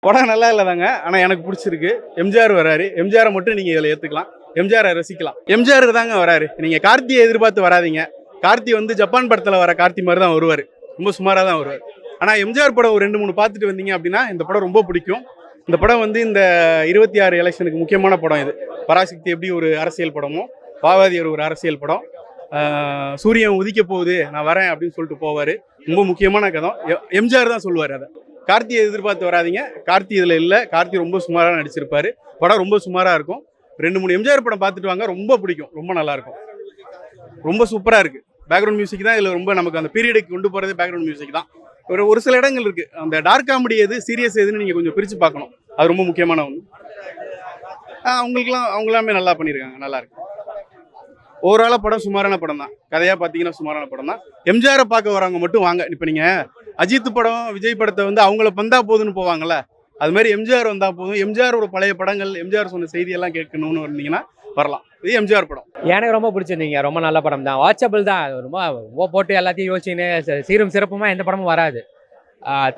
படம் நல்லா இல்லதாங்க. ஆனா எனக்கு பிடிச்சிருக்கு. எம்ஜிஆர் வராரு. எம்ஜிஆரை மட்டும் நீங்க இதுல ஏத்துக்கலாம். எம்ஜிஆரை ரசிக்கலாம். எம்ஜிஆர் தாங்க வராரு. நீங்க கார்த்தியை எதிர்பார்த்து வராதீங்க. கார்த்தி வந்து ஜப்பான் படத்துல வர கார்த்தி மாதிரி தான் வருவாரு. ரொம்ப சுமாரா தான் வருவார். ஆனா எம்ஜிஆர் படம் ஒரு 2, 3 பார்த்துட்டு வந்தீங்க அப்படின்னா இந்த படம் ரொம்ப பிடிக்கும். இந்த படம் வந்து இந்த 26 எலெக்ஷனுக்கு முக்கியமான படம் இது. பராசக்தி எப்படி ஒரு அரசியல் படமோ, பாவாதியார் ஒரு அரசியல் படம். சூரியன் உதிக்க போகுது, நான் வரேன் அப்படின்னு சொல்லிட்டு போவாரு. ரொம்ப முக்கியமான கதை. எம்ஜிஆர் தான் சொல்லுவார் அதை. கார்த்தியை எதிர்பார்த்து வராதிங்க. கார்த்தி இதில் இல்லை. கார்த்தி ரொம்ப சுமாராக நடிச்சிருப்பாரு. படம் ரொம்ப சுமாராக இருக்கும். 2, 3 எம்ஜிஆர் படம் பார்த்துட்டு வாங்க. ரொம்ப பிடிக்கும். ரொம்ப நல்லா இருக்கும். ரொம்ப சூப்பராக இருக்கு. பேக்ரவுண்ட் மியூசிக் தான் இதில் ரொம்ப நமக்கு அந்த பீரியடுக்கு கொண்டு போகிறது பேக்ரவுண்ட் மியூசிக் தான். ஒரு சில இடங்கள் இருக்கு. அந்த டார்க் காமெடி எது, சீரியஸ் எதுன்னு நீங்கள் கொஞ்சம் பிரித்து பார்க்கணும். அது ரொம்ப முக்கியமான ஒன்று. அவங்களாமே நல்லா பண்ணியிருக்காங்க. நல்லா இருக்கு. ஓவராலாக படம் சுமாரான படம் தான். கதையாக பார்த்தீங்கன்னா சுமாரான படம் தான். எம்ஜிஆரை பார்க்க வரவங்க மட்டும் வாங்க. இப்போ நீங்கள் அஜித் படம், விஜய் படத்தை வந்து அவங்கள வந்தா போதுன்னு போவாங்கல்ல, அது மாதிரி எம்ஜிஆர் வந்தா போதும். எம்ஜிஆரோட பழைய படங்கள், எம்ஜிஆர் சொன்ன செய்தியெல்லாம் கேட்கணும்னு வந்தீங்கன்னா வரலாம். இது எம்ஜிஆர் படம். எனக்கு ரொம்ப பிடிச்சிருந்தீங்க. ரொம்ப நல்ல படம் தான். வாட்சபிள் தான். ரொம்ப போட்டு எல்லாத்தையும் யோசிச்சுன்னு சீரும் சிறப்புமா எந்த படமும் வராது.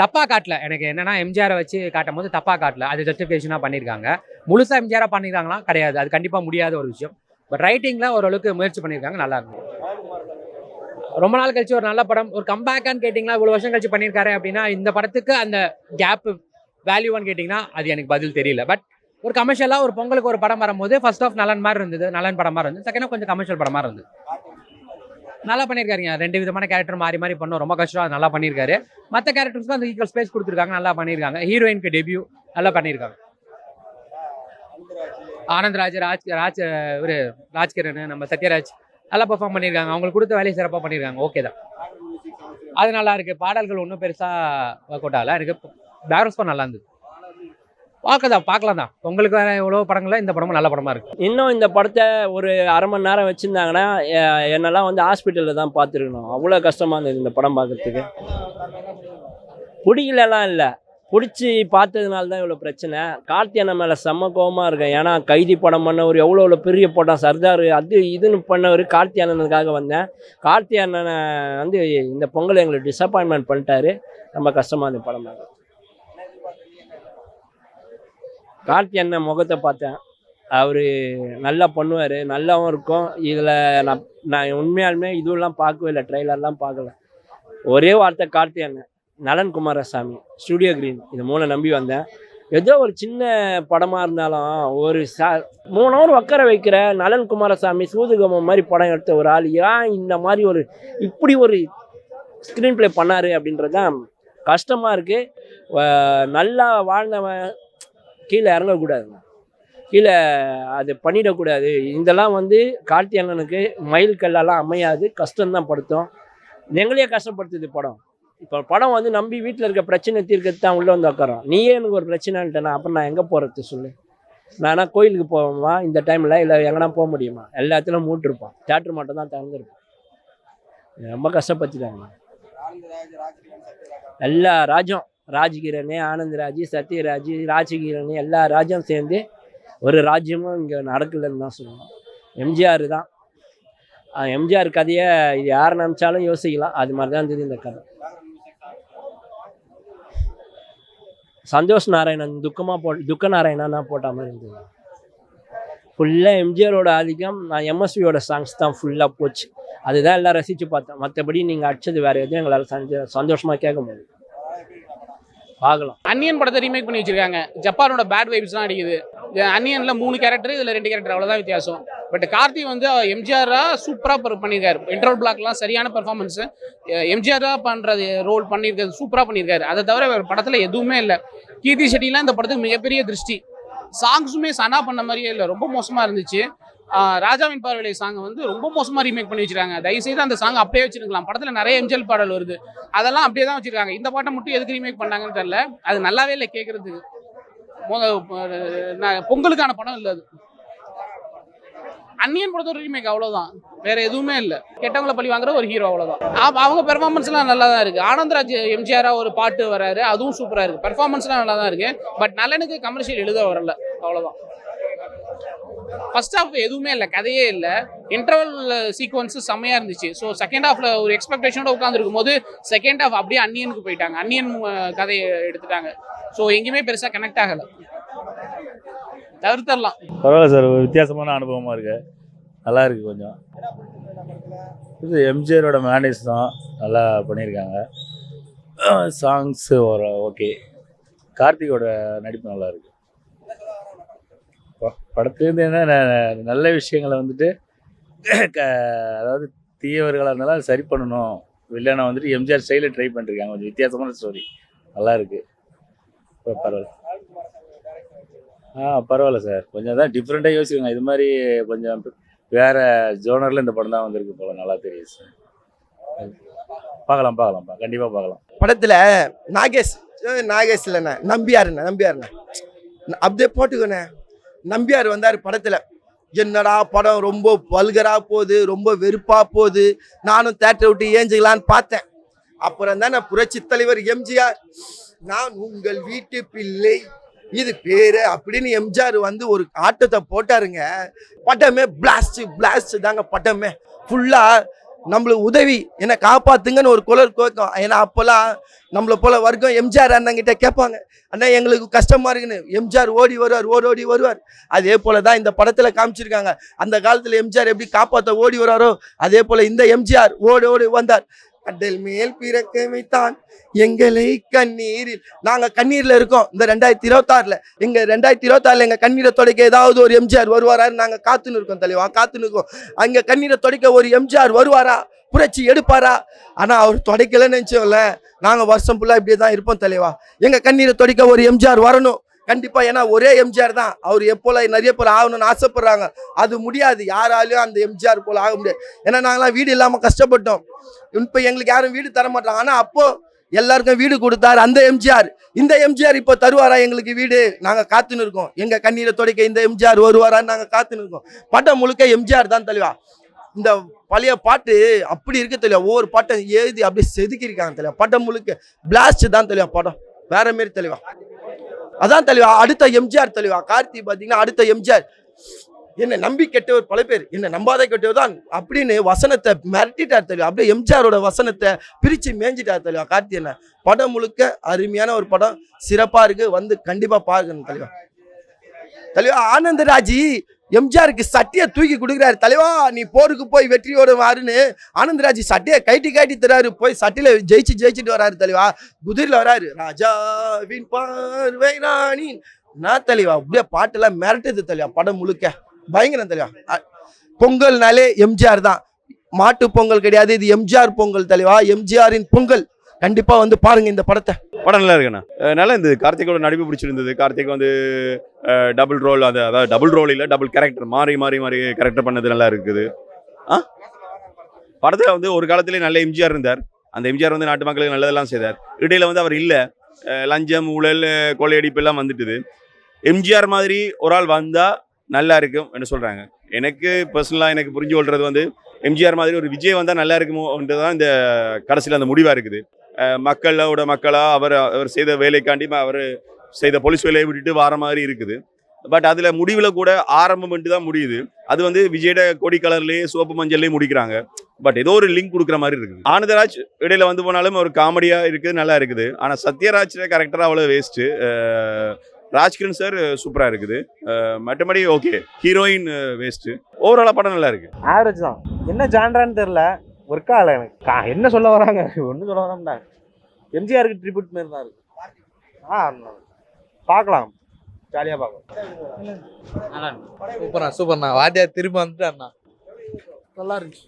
தப்பா காட்டல. எனக்கு என்னன்னா எம்ஜிஆரை வச்சு காட்டும் போது தப்பா காட்டல. அது ஜஸ்டிஃபிகேஷனாக பண்ணியிருக்காங்க. முழுசா எம்ஜிஆரை பண்ணியிருக்காங்களா கிடையாது. அது கண்டிப்பாக முடியாத ஒரு விஷயம். பட் ரைட்டிங்கில் ஓரளவுக்கு முயற்சி பண்ணியிருக்காங்க. நல்லா இருக்கும். ரொம்ப நாள் கழிச்சு ஒரு நல்ல படம். ஒரு கம்பேக்கான்னு கேட்டிங்கன்னா இவ்வளோ வருஷம் கழிச்சு பண்ணியிருக்காரு அப்படின்னா இந்த படத்துக்கு அந்த கேப்பு வேல்யூவான்னு கேட்டிங்கன்னா அது எனக்கு பதில் தெரியல. பட் ஒரு கமர்ஷியலாக ஒரு பொங்கலுக்கு ஒரு படம் வரும்போது ஃபர்ஸ்ட் ஆஃப் நலன் மாதிரி இருந்தது. நலன் படம் மாதிரி இருந்தது. செகண்ட் ஆஃப் கொஞ்சம் கமர்ஷியல் படம் மாதிரி இருந்தது. நல்லா பண்ணியிருக்காருங்க. 2 விதமான கேரக்டர் மாறி மாறி பண்ணோம். ரொம்ப கஷ்டம். அது நல்லா பண்ணியிருக்காரு. மற்ற கேரக்டர்ஸ்க்கு அந்த ஈக்குவல் ஸ்பேஸ் கொடுத்துருக்காங்க. நல்லா பண்ணியிருக்காங்க. ஹீரோயினுக்கு டெபியூ நல்லா பண்ணியிருக்காங்க. ஆனந்த்ராஜ், இவர் ராஜ்கிரண், நம்ம சத்யராஜ் நல்லா பெர்ஃபார்ம் பண்ணியிருக்காங்க. அவங்களுக்கு கொடுத்த வேலையை சிறப்பாக பண்ணியிருக்காங்க. ஓகே தான். அது நல்லா இருக்கு. பாடல்கள் ஒன்றும் பெருசாக ஒர்க் அவுட் ஆகல. எனக்கு பேக்ரவுண்ட் நல்லா இருந்தது. பார்க்கலாம் தான். உங்களுக்கு வேற எவ்வளோ படங்கள்ல இந்த படமும் நல்ல படமா இருக்கு. இன்னும் இந்த படத்தை ஒரு அரை மணி நேரம் வச்சுருந்தாங்கன்னா என்னெல்லாம் வந்து ஹாஸ்பிட்டலில் தான் பார்த்துருக்கணும். அவ்வளோ கஷ்டமாக இருந்தது இந்த படம் பார்க்குறதுக்கு. பிடிக்கலலாம் இல்லை, பிடிச்சி பார்த்ததுனால தான் இவ்வளோ பிரச்சனை. கார்த்தி அண்ணன் மேலே செம்ம கோவமாக இருக்கேன். ஏன்னா கைதி படம் பண்ணவர், எவ்வளோ பெரிய படம் சர்தார் அது இதுன்னு பண்ணவர். கார்த்தி அண்ணனுக்காக வந்தேன். கார்த்தி அண்ணனை வந்து இந்த பொங்கல் எங்களுக்கு டிசப்பாயின்மெண்ட் பண்ணிட்டாரு. ரொம்ப கஷ்டமாக இந்த படம் பார்க்க. கார்த்தி அண்ணன் முகத்தை பார்த்தேன். அவர் நல்லா பண்ணுவார், நல்லாவும் இருக்கும். இதில் நான் உண்மையாலுமே இதுவெல்லாம் பார்க்கவே இல்லை, ட்ரெய்லர்லாம் பார்க்கல. ஒரே வார்த்தை கார்த்தி அண்ணன், நலன் குமாரசாமி, ஸ்டுடியோ கிரீன், இது 3 நம்பி வந்தேன். ஏதோ ஒரு சின்ன படமாக இருந்தாலும் ஒரு 3 ஹவர் உட்கார வைக்கிற நலன் குமாரசாமி சூதுகமம் மாதிரி படம் எடுத்த ஒரு ஆள் ஏன் இந்த மாதிரி இப்படி ஒரு ஸ்க்ரீன் பிளே பண்ணார் அப்படின்றது தான் கஷ்டமாக இருக்குது. நல்லா வாழ்ந்தவன் கீழே இறங்கக்கூடாதுங்க, கீழே அது பண்ணிடக்கூடாது. இதெல்லாம் வந்து கார்த்தி அண்ணனுக்கு மயில் கல்லெல்லாம் அமையாது, கஷ்டம்தான் படுத்தும். எங்களையே கஷ்டப்படுத்துது படம். இப்போ படம் வந்து நம்பி வீட்டில் இருக்க பிரச்சனை தீர்க்கறது தான் உள்ளே வந்து உட்காரோம். நீயே எனக்கு ஒரு பிரச்சனைன்ட்டேன்னா அப்புறம் நான் எங்கே போகிறது சொல்லு? நானா கோயிலுக்கு போவோமா இந்த டைமில்? இல்லை எங்கன்னா போக முடியுமா? எல்லாத்துலையும் மூட்டிருப்போம். தேட்டர் மட்டும் தான் திறந்துருப்போம். ரொம்ப கஷ்டப்பட்டுட்டாங்க எல்லா ராஜும். ராஜ்கிரண், ஆனந்த்ராஜ், சத்யராஜ், ராஜகிரண் எல்லா ராஜும் சேர்ந்து ஒரு ராஜ்யமும் இங்கே நடக்கலன்னு தான் சொல்லணும். எம்ஜிஆர் தான். எம்ஜிஆர் கதையை யார் நினச்சாலும் யோசிக்கலாம். அது மாதிரி தான் இருந்தது இந்த கதை. சந்தோஷ் நாராயணன் துக்க நாராயணனா போட்ட மாதிரி இருந்தது. ஃபுல்லாக எம்ஜிஆரோட ஆதிக்கம். நான் எம்எஸ்வியோட சாங்ஸ் தான் ஃபுல்லாக போச்சு. அதுதான் எல்லாம் ரசித்து பார்த்தேன். மற்றபடி நீங்கள் அடிச்சது வேறு எதுவும் எங்களால் சந்தோஷமாக கேட்க முடியும். பார்க்கலாம். அன்னியன் படத்தை ரீமேக் பண்ணி வச்சிருக்காங்க. ஜப்பானோட பேட் வைப்ஸ் தான் அடிக்குது. அன்னியன்ல 3 கேரக்டர், இதில் 2 கேரக்டர், அவ்வளோதான் வித்தியாசம். பட் கார்த்தி வந்து எம்ஜிஆரா சூப்பராக பண்ணியிருக்காரு. இன்டர்வல் பிளாக்லாம் சரியான பெர்ஃபார்மன்ஸு. எம்ஜிஆரா பண்ணுறது ரோல் பண்ணியிருக்காரு, சூப்பராக பண்ணியிருக்காரு. அதை தவிர படத்தில் எதுவுமே இல்லை. கீர்த்தி செட்டிலாம் இந்த படத்துக்கு மிகப்பெரிய திருஷ்டி. சாங்ஸுமே சனா பண்ண மாதிரியே இல்லை, ரொம்ப மோசமாக இருந்துச்சு. ராஜாவின் பார்வையை சாங் வந்து ரொம்ப மோசமாக ரீமேக் பண்ணி வச்சிருக்காங்க. தயவுசெய்து அந்த சாங் அப்படியே வச்சிருக்கலாம். படத்தில் நிறைய எம்ஜிஆர் பாடல் வருது, அதெல்லாம் அப்படியே தான் வச்சிருக்காங்க. இந்த பாட்டை மட்டும் எதுக்கு ரீமேக் பண்ணாங்கன்னு தெரியல. அது நல்லாவே இல்லை கேட்கறதுக்கு. பொங்கலுக்கான படம் இல்லை அது. அன்னியன் படத்தோட ரீமேக், அவ்வளோதான், வேற எதுவுமே இல்லை. கெட்டவங்களை பழி வாங்குற ஒரு ஹீரோ, அவ்வளோதான். அவங்க பெர்ஃபார்மன்ஸ்லாம் நல்லா தான் இருக்கு. ஆனந்த்ராஜ் எம்ஜிஆரா ஒரு பாட்டு வராரு, அதுவும் சூப்பராக இருக்கு. பெர்ஃபார்மன்ஸ்லாம் நல்லா தான் இருக்கு. பட் நலனுக்கு கமர்ஷியல் எழுத வரல, அவ்வளோதான். ஃபர்ஸ்ட் ஹாஃப் எதுவுமே இல்லை, கதையே இல்லை. இன்டர்வல் சீக்வன்ஸ் செம்மையா இருந்துச்சு. ஸோ செகண்ட் ஹாஃப்ல ஒரு எக்ஸ்பெக்டேஷனோட உட்காந்துருக்கும் போது செகண்ட் ஹாஃப் அப்படியே அன்னியனுக்கு போயிட்டாங்க. அன்னியன் கதையை எடுத்துட்டாங்க. ஸோ எங்கேயுமே பெருசாக கனெக்ட் ஆகலை, தவிர்த்தரலாம். பரவாயில்ல சார், ஒரு வித்தியாசமான அனுபவமாக இருக்கு, நல்லா இருக்கு. கொஞ்சம் இது எம்ஜிஆரோட மேனேஜ் தான் நல்லா பண்ணியிருக்காங்க. சாங்ஸு ஒரு ஓகே. கார்த்திகோட நடிப்பு நல்லா இருக்கு. படத்துலேருந்து என்ன நல்ல விஷயங்களை வந்துட்டு அதாவது தீயவர்களாக இருந்தாலும் அதை சரி பண்ணணும். வில்லனை வந்துட்டு எம்ஜிஆர் ஸ்டைலில் ட்ரை பண்ணிருக்காங்க. கொஞ்சம் வித்தியாசமான ஸ்டோரி, நல்லா இருக்கு. இப்போ பரவாயில்ல. பரவாயில்ல சார், கொஞ்சம் தான் டிஃப்ரெண்ட்டாக யோசிக்கணும். இது மாதிரி கொஞ்சம் வேறு ஜோனரில் இந்த படம் தான் வந்திருக்கு போல, நல்லா தெரியுது சார். பார்க்கலாம்ப்பா, கண்டிப்பாக பார்க்கலாம். படத்தில் நாகேஷ் இல்லைண்ணே, நம்பியாருண்ணே அப்படியே போட்டுக்கோண்ணே. நம்பியார் வந்தார் படத்தில். என்னடா படம் ரொம்ப வல்கராக போகுது, ரொம்ப வெறுப்பாக போகுது, நானும் தேட்டரை விட்டு ஏஞ்சிக்கலான்னு பார்த்தேன். அப்புறம் தான் புரட்சி தலைவர் எம்ஜிஆர், நான் உங்கள் வீட்டு பிள்ளை இது பேரு அப்படின்னு எம்ஜிஆர் வந்து ஒரு ஆட்டத்தை போட்டாருங்க. படமே பிளாஸ்ட் தாங்க. படமே ஃபுல்லா நம்மளுக்கு உதவி, என்னை காப்பாத்துங்கன்னு ஒரு குரல் கேட்கும். ஏன்னா அப்போல்லாம் நம்மளை போல வர்க்கம் எம்ஜிஆர் அண்ணங்கிட்ட கேட்பாங்க, அண்ணா எங்களுக்கு கஷ்டமா இருக்குன்னு. எம்ஜிஆர் ஓடி வருவார். அதே போல தான் இந்த படத்துல காமிச்சிருக்காங்க. அந்த காலத்துல எம்ஜிஆர் எப்படி காப்பாற்ற ஓடி வராரோ அதே போல இந்த எம்ஜிஆர் ஓடி வந்தார். கடல் மேல் பிறக்க வைத்தான் எங்களை கண்ணீரில். நாங்க கண்ணீர்ல இருக்கோம். இந்த 2026 எங்க 2026 எங்க கண்ணீரை துடைக்க ஏதாவது ஒரு எம்ஜிஆர் வருவாரான்னு நாங்க காத்துன்னு இருக்கோம் தலைவா, காத்துன்னு இருக்கோம். அங்க கண்ணீரை துடைக்க ஒரு எம்ஜிஆர் வருவாரா, புரட்சி எடுப்பாரா? ஆனா அவர் துடைக்கலன்னு நினைச்சோம்ல, நாங்க வருஷம் ஃபுல்லா இப்படியே தான் இருப்போம் தலைவா. எங்க கண்ணீரை துடைக்க ஒரு எம்ஜிஆர் வரணும் கண்டிப்பா. ஏன்னா ஒரே எம்ஜிஆர் தான். அவர் எப்போல நிறைய பேர் ஆகணும்னு ஆசைப்படுறாங்க, அது முடியாது. யாராலையும் அந்த எம்ஜிஆர் போல ஆக முடியாது. ஏன்னா நாங்களாம் வீடு இல்லாம கஷ்டப்பட்டோம். இப்ப எங்களுக்கு யாரும் வீடு தர மாட்டாங்க. ஆனா அப்போ எல்லாருக்கும் வீடு கொடுத்தாரு அந்த எம்ஜிஆர். இந்த எம்ஜிஆர் இப்போ தருவாரா எங்களுக்கு வீடு? நாங்க காத்துன்னு இருக்கோம். எங்க கண்ணீரை துடைக்க இந்த எம்ஜிஆர் வருவாரான்னு நாங்க காத்துன்னு இருக்கோம். படம் முழுக்க எம்ஜிஆர் தான் தெளிவா. இந்த பழைய பாட்டு அப்படி இருக்கு தெளிவா. ஒவ்வொரு பாட்டம் எழுதி அப்படியே செதுக்கி இருக்காங்க தெளிவா. படம் முழுக்க பிளாஸ்ட் தான் தெளிவா. படம் வேற மாரி தெளிவா. அதான் தெளிவா. அடுத்த எம்ஜிஆர் தெளிவா. கார்த்தி பாத்தீங்கன்னா அடுத்த எம்ஜிஆர். என்ன நம்பி கெட்டவர் பல பேர், என்ன நம்பாத கெட்டவர் தான் அப்படின்னு வசனத்தை மிரட்டிட்டார் தெளிவா. அப்படியே எம்ஜிஆரோட வசனத்தை பிரிச்சு மேஞ்சிட்டார் தெளிவா கார்த்தி. என்ன படம் முழுக்க அருமையான ஒரு படம், சிறப்பா இருக்கு. வந்து கண்டிப்பா பாருங்க தெளிவா. தெளிவா ஆனந்தராஜ் எம்ஜிஆருக்கு சட்டையை தூக்கி கொடுக்குறாரு தலைவா, நீ போருக்கு போய் வெற்றியோட வாருன்னு. ஆனந்தராஜ் சட்டையை கைட்டி தராரு. போய் சட்டையில ஜெயிச்சுட்டு வராரு தலைவா. குதிரையில வராரு. ராஜாவின் பார்வை ராணி நான் தெளிவா. அப்படியே பாட்டெல்லாம் மிரட்டுது தெளிவா. படம் முழுக்க பயங்கரம் தெளிவா. பொங்கல்னாலே எம்ஜிஆர் தான். மாட்டு பொங்கல் கிடையாது, இது எம்ஜிஆர் பொங்கல் தெளிவா. எம்ஜிஆரின் பொங்கல். கண்டிப்பா வந்து பாருங்க இந்த படத்தை. படம் நல்லா இருக்குண்ணா, நல்லா இருந்தது. கார்த்திகோட நடிப்பு பிடிச்சிருந்தது. கார்த்திக் வந்து டபுள் ரோல், அதாவது டபுள் ரோல் இல்லை, டபுள் கேரக்டர் மாறி கேரக்டர் பண்ணது நல்லா இருக்குது. படத்தில் வந்து ஒரு காலத்திலே நல்ல எம்ஜிஆர் இருந்தார். அந்த எம்ஜிஆர் வந்து நாட்டு மக்களுக்கு நல்லதெல்லாம் செய்தார். இடையில வந்து அவர் இல்லை, லஞ்சம் ஊழல் கொள்ளையடிப்பு எல்லாம் வந்துட்டுது. எம்ஜிஆர் மாதிரி ஒரு ஆள் வந்தால் நல்லா இருக்கும் என்று சொல்கிறாங்க. எனக்கு பர்சனலாக எனக்கு புரிஞ்சு கொள்வது வந்து எம்ஜிஆர் மாதிரி ஒரு விஜய் வந்தால் நல்லா இருக்குமோன்றது தான் இந்த கடைசியில் அந்த முடிவாக இருக்குது. மக்களாக அவர் செய்த வேலைக்காண்டி அவர் செய்த போலீஸ் வேலையை விட்டுட்டு வர மாதிரி இருக்குது. பட் அதில் முடிவில் கூட ஆரம்பம் பண்ணிட்டு தான் முடியுது. அது வந்து விஜயோட கொடி கலர்லேயே சிவப்பு மஞ்சள்லேயே முடிக்கிறாங்க. பட் ஏதோ ஒரு லிங்க் கொடுக்குற மாதிரி இருக்குது. ஆனந்தராஜ் இடையில வந்து போனாலும் ஒரு காமெடியாக இருக்குது, நல்லா இருக்குது. ஆனால் சத்யராஜ் கேரக்டராக அவ்வளோ வேஸ்ட்டு. ராஜ்கிரண் சார் சூப்பராக இருக்குது. மற்றபடி ஓகே, ஹீரோயின் வேஸ்ட்டு. ஓவராலாக படம் நல்லா இருக்குது. ஆவரேஜ் தான். என்ன ஜான்ரான்னு தெரில, ஒர்க் ஆகலை எனக்கு. என்ன சொல்ல வராங்க, ஒன்றும் சொல்ல வராங்கடா. எம்ஜிஆருக்கு ட்ரிபியூட் மாரி தான் இருக்கு. பார்க்கலாம், ஜாலியாக பார்க்கலாம். சூப்பர்ண்ணா. வாத்தியார் திரும்ப வந்துட்டாருண்ணா. நல்லா இருக்கு.